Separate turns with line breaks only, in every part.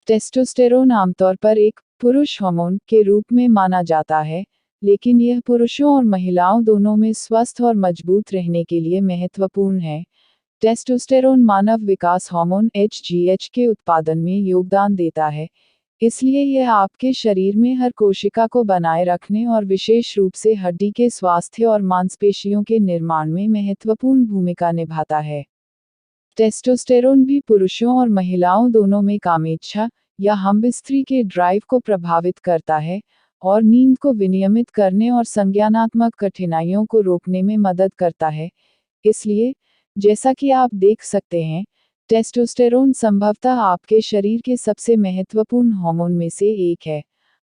Testosterone आमतौर पर एक पुरुष हार्मोन के रूप में माना जाता है, लेकिन यह पुरुषों और महिलाओं दोनों में स्वस्थ और मजबूत रहने के लिए महत्वपूर्ण है। टेस्टोस्टेरोन मानव विकास हार्मोन HGH के उत्पादन में योगदान देता है, इसलिए यह आपके शरीर में हर कोशिका को बनाए रखने और विशेष रूप से हड्डी के स्वास्थ्य और मांसपेशियों के निर्माण में महत्वपूर्ण भूमिका निभाता है। टेस्टोस्टेरोन भी पुरुषों और महिलाओं दोनों में कामेच्छा या हमबिस्तरी के ड्राइव को प्रभावित करता है और नींद को विनियमित करने और संज्ञानात्मक कठिनाइयों को रोकने में मदद करता है। इसलिए, जैसा कि आप देख सकते हैं, टेस्टोस्टेरोन संभवतः आपके शरीर के सबसे महत्वपूर्ण हार्मोन में से एक है।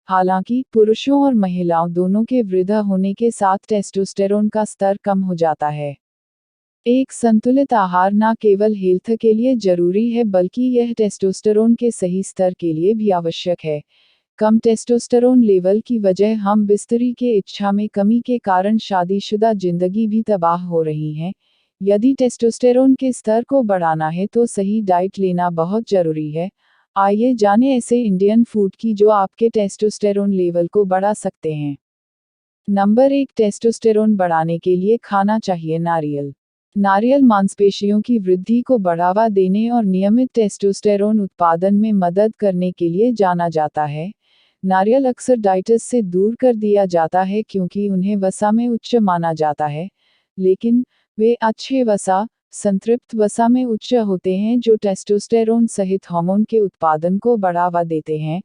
हालांकि पुरुषों और महिलाओं दोनों के वृद्ध होने के साथ टेस्टोस्टेरोन का स्तर कम हो जाता है। एक संतुलित आहार न केवल हेल्थ के लिए जरूरी है बल्कि यह टेस्टोस्टेरोन के सही स्तर के लिए भी आवश्यक है। कम टेस्टोस्टेरोन लेवल की वजह हम बिस्तरी के इच्छा में कमी के कारण शादीशुदा जिंदगी भी तबाह हो रही है। यदि टेस्टोस्टेरोन के स्तर को बढ़ाना है तो सही डाइट लेना बहुत जरूरी है। आइए जानें ऐसे इंडियन फूड की जो आपके टेस्टोस्टेरोन लेवल को बढ़ा सकते हैं। नंबर 1, टेस्टोस्टेरोन बढ़ाने के लिए खाना चाहिए नारियल। नारियल मांसपेशियों की वृद्धि को बढ़ावा देने और नियमित टेस्टोस्टेरोन उत्पादन में मदद करने के लिए जाना जाता है। नारियल अक्सर डाइट्स से दूर कर दिया जाता है क्योंकि उन्हें वसा में उच्च माना जाता है, लेकिन वे अच्छे वसा, संतृप्त वसा में उच्च होते हैं जो टेस्टोस्टेरोन सहित हार्मोन के उत्पादन को बढ़ावा देते हैं।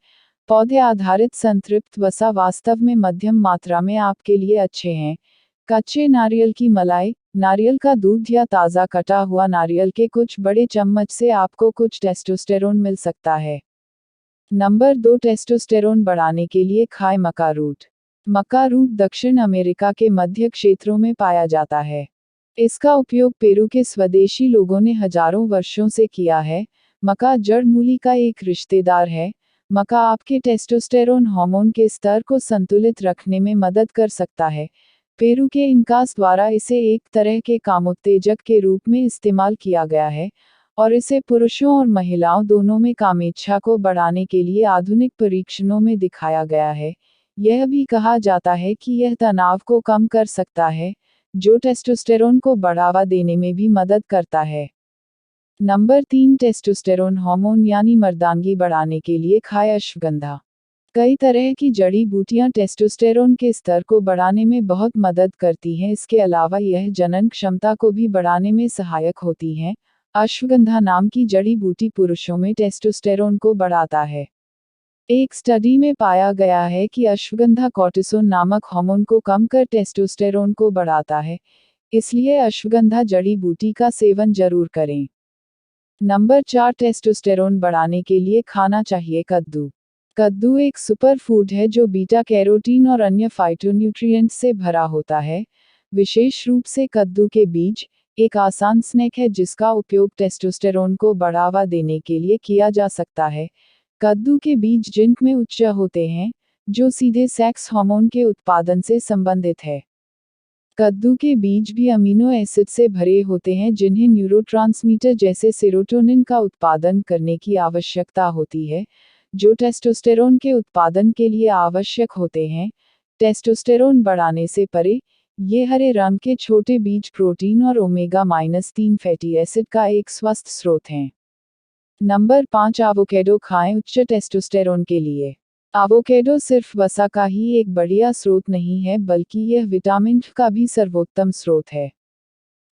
पौधे आधारित संतृप्त वसा वास्तव में मध्यम मात्रा में आपके लिए अच्छे हैं। कच्चे नारियल की मलाई, नारियल का दूध या ताज़ा कटा हुआ नारियल के कुछ बड़े चम्मच से आपको कुछ टेस्टोस्टेरोन मिल सकता है। नंबर 2, टेस्टोस्टेरोन बढ़ाने के लिए खाएं मक्का रूट। मक्का रूट दक्षिण अमेरिका के मध्य क्षेत्रों में पाया जाता है। इसका उपयोग पेरू के स्वदेशी लोगों ने हजारों वर्षों से किया है। मक्का जड़ मूली का एक रिश्तेदार है। मक्का आपके टेस्टोस्टेरोन हार्मोन के स्तर को संतुलित रखने में मदद कर सकता है। पेरू के इनकास द्वारा इसे एक तरह के कामोत्तेजक के रूप में इस्तेमाल किया गया है और इसे पुरुषों और महिलाओं दोनों में कामेच्छा को बढ़ाने के लिए आधुनिक परीक्षणों में दिखाया गया है। यह भी कहा जाता है कि यह तनाव को कम कर सकता है, जो टेस्टोस्टेरोन को बढ़ावा देने में भी मदद करता है। नंबर 3, टेस्टोस्टेरोन हार्मोन यानी मर्दांगी बढ़ाने के लिए खाएं अश्वगंधा। कई तरह की जड़ी बूटियां टेस्टोस्टेरोन के स्तर को बढ़ाने में बहुत मदद करती हैं। इसके अलावा यह जनन क्षमता को भी बढ़ाने में सहायक होती हैं। अश्वगंधा नाम की जड़ी बूटी पुरुषों में टेस्टोस्टेरोन को बढ़ाता है। एक स्टडी में पाया गया है कि अश्वगंधा कॉर्टिसोन नामक हार्मोन को कम कर टेस्टोस्टेरोन को बढ़ाता है, इसलिए अश्वगंधा जड़ी बूटी का सेवन जरूर करें। नंबर 4, टेस्टोस्टेरोन बढ़ाने के लिए खाना चाहिए कद्दू। कद्दू एक सुपर फूड है जो बीटा कैरोटीन और अन्य फाइटोन्यूट्रिएंट्स से भरा होता है। विशेष रूप से कद्दू के बीज एक आसान स्नैक है जिसका उपयोग टेस्टोस्टेरोन को बढ़ावा देने के लिए किया जा सकता है। कद्दू के बीज जिंक में उच्च होते हैं, जो सीधे सेक्स हार्मोन के उत्पादन से संबंधित है। कद्दू के बीज भी अमीनो एसिड से भरे होते हैं जिन्हें न्यूरोट्रांसमीटर जैसे सेरोटोनिन का उत्पादन करने की आवश्यकता होती है, जो टेस्टोस्टेरोन के उत्पादन के लिए आवश्यक होते हैं। टेस्टोस्टेरोन बढ़ाने से परे, ये हरे रंग के छोटे बीज प्रोटीन और ओमेगा-3 फैटी एसिड का एक स्वस्थ स्रोत हैं। नंबर 5, एवोकेडो खाएं उच्च टेस्टोस्टेरोन के लिए। एवोकेडो सिर्फ वसा का ही एक बढ़िया स्रोत नहीं है बल्कि यह विटामिन का भी सर्वोत्तम स्रोत है।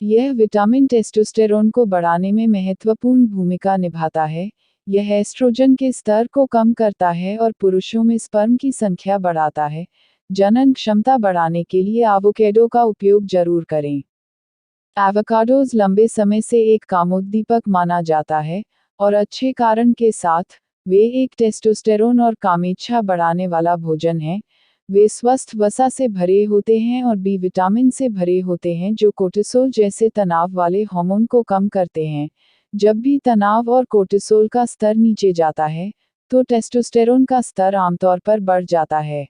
यह विटामिन टेस्टोस्टेरोन को बढ़ाने में महत्वपूर्ण भूमिका निभाता है। यह एस्ट्रोजन के स्तर को कम करता है और पुरुषों में स्पर्म की संख्या बढ़ाता है। जनन क्षमता बढ़ाने के लिए एवोकेडो का उपयोग जरूर करें। एवोकाडोज लंबे समय से एक कामोद्दीपक माना जाता है और अच्छे कारण के साथ, वे एक टेस्टोस्टेरोन और कामेच्छा बढ़ाने वाला भोजन है। वे स्वस्थ वसा से भरे होते हैं और बी विटामिन से भरे होते हैं जो कोर्टिसोल जैसे तनाव वाले हार्मोन को कम करते हैं। जब भी तनाव और कोर्टिसोल का स्तर नीचे जाता है, तो टेस्टोस्टेरोन का स्तर आमतौर पर बढ़ जाता है।